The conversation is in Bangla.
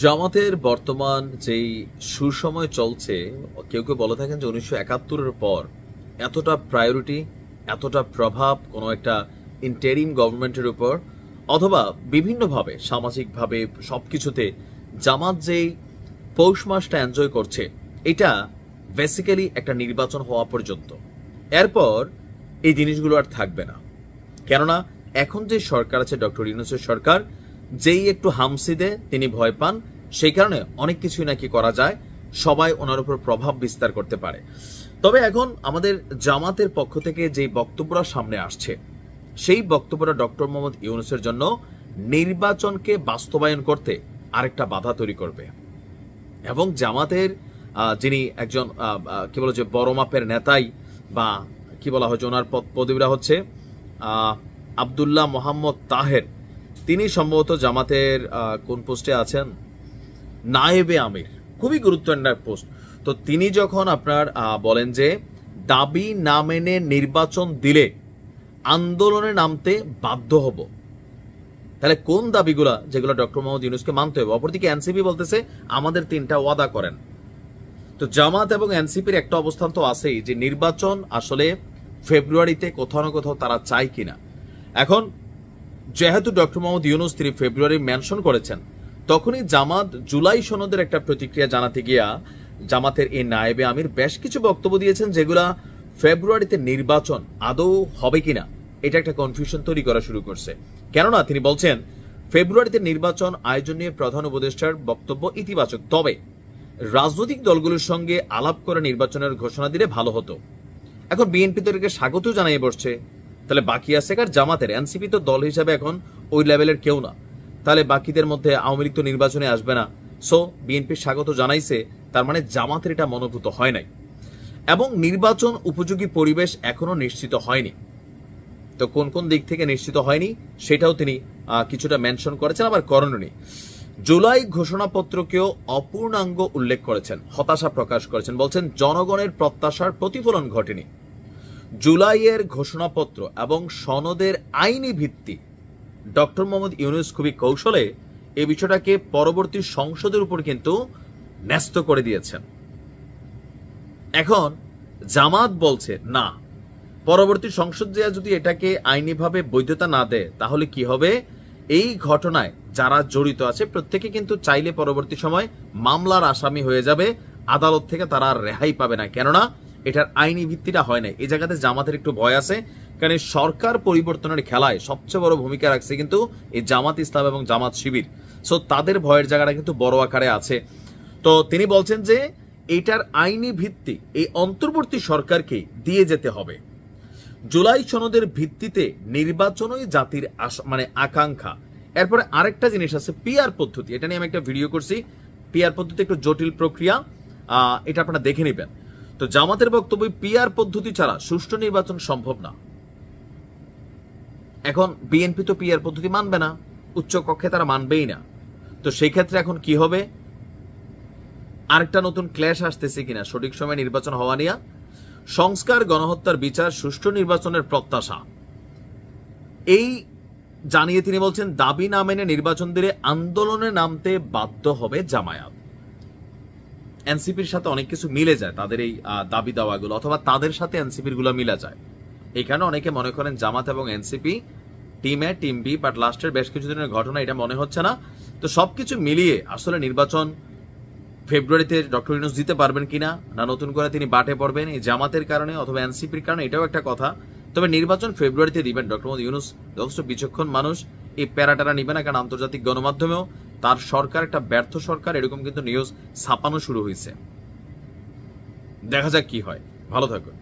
জামাতের বর্তমান যেই সুসময় চলছে, কেউ কেউ বলে থাকেন যে 1971-এর পর এতটা প্রায়োরিটি, এতটা প্রভাব কোনো একটা ইন্টারিম গভর্নমেন্টের উপর অথবা বিভিন্নভাবে সামাজিকভাবে সবকিছুতে জামাত যেই পৌষ মাসটা এনজয় করছে, এটা বেসিক্যালি একটা নির্বাচন হওয়া পর্যন্ত। এরপর এই জিনিসগুলো আর থাকবে না। কেননা এখন যে সরকার আছে, ডক্টর ইউনূসের সরকার, যেই একটু হামসি দেয় তিনি ভয় পান, সেই কারণে অনেক কিছুই নাকি করা যায়, সবাই ওনার উপর প্রভাব বিস্তার করতে পারে। তবে এখন আমাদের জামাতের পক্ষ থেকে যে বক্তব্যটা সামনে আসছে, সেই বক্তব্যটা ডক্টর মোহাম্মদ ইউনূসের জন্য নির্বাচনকে বাস্তবায়ন করতে আরেকটা বাধা তৈরি করবে। এবং জামাতের যিনি একজন কি বলা যে বড় মাপের নেতাই বা কি বলা হচ্ছে, ওনার পদবীরা হচ্ছে আব্দুল্লাহ মোহাম্মদ তাহের, তিনি সম্ভবত জামাতের কোন পোস্টে আছেন, নায়েবে আমির, খুবই গুরুত্বপূর্ণ পোস্ট। তো তিনি যখন আপনার বলেন যে দাবি না মেনে নির্বাচন দিলে আন্দোলনে নামতে বাধ্য হব, তাহলে কোন দাবিগুলা যেগুলো ডক্টর মোহাম্মদ ইউনূসকে মানতে হবে? অপরদিকে এনসিপি বলতেছে আমাদের 3টা ওয়াদা করেন। তো জামাত এবং এনসিপির একটা অবস্থান তো আছেই যে নির্বাচন আসলে ফেব্রুয়ারিতে কোথাও না কোথাও তারা চায় কিনা। এখন যেহেতু ডক্টর মোহাম্মদ ইউনূস তিনি ফেব্রুয়ারি মেনশন করেছেন, তখনই জামাত জুলাই সনদের একটা প্রতিক্রিয়া জানাতে গিয়া জামাতের এই নায়েবে আমির বেশ কিছু বক্তব্য দিয়েছেন যেগুলা ফেব্রুয়ারিতে নির্বাচন আদৌ হবে কিনা এটা একটা কনফিউশন তৈরি করা শুরু করছে। কেননা তিনি বলছেন ফেব্রুয়ারিতে নির্বাচন আয়োজন নিয়ে প্রধান উপদেষ্টার বক্তব্য ইতিবাচক, তবে রাজনৈতিক দলগুলোর সঙ্গে আলাপ করে নির্বাচনের ঘোষণা দিলে ভালো হতো। এখন বিএনপি তাদেরকে স্বাগত জানিয়ে বসছে, তাহলে বাকি আছে কার? জামাতের। এনসিপি তো দল হিসাবে এখন ওই লেভেলের কেউ না, তাহলে বাকিদের মধ্যে আওয়ামী লীগ তো নির্বাচনে আসবে না। সো বিএনপি স্বাগত জানাইছে, তার মানে জামাতের এটা মনোভূত হয় নাই এবং নির্বাচন উপযোগী পরিবেশ এখনো নিশ্চিত হয়নি। তো কোন কোন দিক থেকে নিশ্চিত হয়নি সেটাও তিনি কিছুটা মেনশন করেছেন, আবার করেননি। জুলাই ঘোষণাপত্রকেও অপূর্ণাঙ্গ উল্লেখ করেছেন, হতাশা প্রকাশ করেছেন, বলছেন জনগণের প্রত্যাশার প্রতিফলন ঘটেনি। জুলাইয়ের ঘোষণাপত্র এবং সনদের আইনি ভিত্তি ডক্টর মোহাম্মদ ইউনূস খুবই কৌশলে এই বিষয়টাকে পরবর্তী সংসদের উপর কিন্তু ন্যস্ত করে দিয়েছেন। এখন জামাত বলছে না, পরবর্তী সংসদ যদি এটাকে আইনিভাবে বৈধতা না দেয় তাহলে কি হবে? এই ঘটনায় যারা জড়িত আছে প্রত্যেকে কিন্তু চাইলে পরবর্তী সময় মামলার আসামি হয়ে যাবে, আদালত থেকে তারা রেহাই পাবে না, কেননা এটার আইনি ভিত্তিটা হয় না। এই জায়গাতে জামাতের একটু ভয় আছে, কারণ সরকার পরিবর্তনের খেলায় সবচেয়ে বড় ভূমিকা রাখছে কিন্তু এই জামাত ইসলাম এবং জামাত শিবির। সো তাদের ভয়ের জায়গাটা কিন্তু বড় আকারে আছে। তো তিনি বলছেন যে এটার আইনি ভিত্তি এই অন্তর্বর্তী সরকারকে দিয়ে যেতে হবে। জুলাই সনদের ভিত্তিতে নির্বাচনই জাতির মানে আকাঙ্ক্ষা। এরপরে আরেকটা জিনিস আছে পিআর পদ্ধতি, এটা নিয়ে আমি একটা ভিডিও করছি। পিআর পদ্ধতি একটু জটিল প্রক্রিয়া, এটা আপনারা দেখে নেবেন। তো জামাতের বক্তব্য পিআর পদ্ধতি ছাড়া সুষ্ঠু নির্বাচন সম্ভব না। এখন বিএনপি তো পিআর পদ্ধতি মানবে না, উচ্চ কক্ষে তারা মানবেই না। তো সেই ক্ষেত্রে এখন কি হবে? আরেকটা নতুন ক্ল্যাশ আসতেছে কিনা সঠিক সময় নির্বাচন হওয়া নিয়ে। সংস্কার, গণহত্যার বিচার, সুষ্ঠু নির্বাচনের প্রত্যাশা, এই জানিয়ে তিনি বলছেন দাবি না মেনে নির্বাচন দিলে আন্দোলনে নামতে বাধ্য হবে জামায়াত। এনসিপির সাথে অনেক কিছু মিলে যায় তাদের এই দাবি দাওয়াগুলো, অথবা তাদের সাথে এনসিপির গুলো মিলে যায়। এই কারণে অনেকে মনে করেন জামাত এবং NCP team A team B, but লাস্টের বেশ কিছুদিনের ঘটনা এটা মনে হচ্ছে না। তো সবকিছু মিলিয়ে আসলে নির্বাচন ফেব্রুয়ারিতে ডক্টর ইউনূস দিতে পারবেন কিনা, না নতুন করে তিনি বাটে পড়বেন এই জামাতের কারণে অথবা এনসিপির কারণে, এটাও একটা কথা। তবে নির্বাচন ফেব্রুয়ারিতে দিবেন ডক্টর মোহাম্মদ ইউনূস যথেষ্ট বিচক্ষণ মানুষ, এই প্যারাটারা নিবে না, কারণ আন্তর্জাতিক গণমাধ্যমেও তার সরকার একটা ব্যর্থ সরকার এরকম কিন্তু নিউজ ছাপানো শুরু হয়েছে। দেখা যাক কি হয়। ভালো থাকুন।